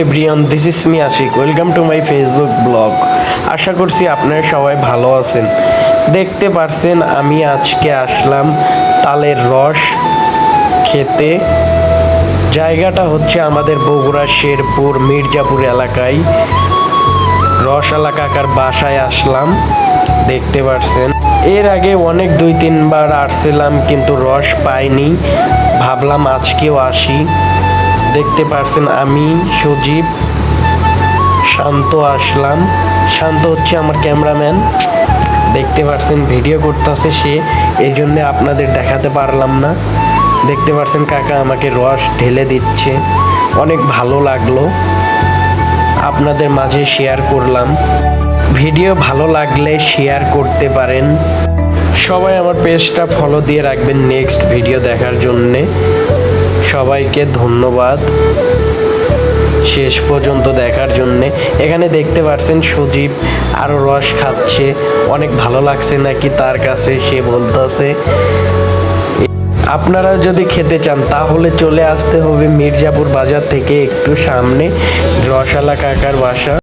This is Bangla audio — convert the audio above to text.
Everyone, this is me Ashik. Welcome to my Facebook blog. আশা করছি আপনারা সবাই ভালো আছেন। দেখতে পারছেন আমি আজকে আসলাম তালের রস খেতে। জায়গাটা হচ্ছে আমাদের বগুড়া শেরপুর মির্জাপুর এলাকায়। রসালা কাকার বাসায় আসলাম, দেখতে পারছেন। এর আগে অনেক 2-3 বার আসছিলাম কিন্তু রস পাইনি, ভাবলাম আজকেও আসি। দেখতে পারছেন আমি সজীব শান্ত আসলাম। শান্ত হচ্ছে আমার ক্যামেরাম্যান। দেখতে পারছেন ভিডিও করতেছে সে, এই জন্যে আপনাদের দেখাতে পারলাম না। দেখতে পারছেন কাকা আমাকে রস ঢেলে দিচ্ছে, অনেক ভালো লাগলো, আপনাদের মাঝে শেয়ার করলাম। ভিডিও ভালো লাগলে শেয়ার করতে পারেন। সবাই আমার পেজটা ফলো দিয়ে রাখবেন নেক্সট ভিডিও দেখার জন্যে। সবাইকে ধন্যবাদ শেষ পর্যন্ত দেখার জন্যে। এখানে দেখতে পাচ্ছেন সজীব আরও রস খাচ্ছে, অনেক ভালো লাগছে নাকি তার কাছে, সে বলতেছে। আপনারা যদি খেতে চান তাহলে চলে আসতে হবে মির্জাপুর বাজার থেকে একটু সামনে রসালা কাকার বাসা।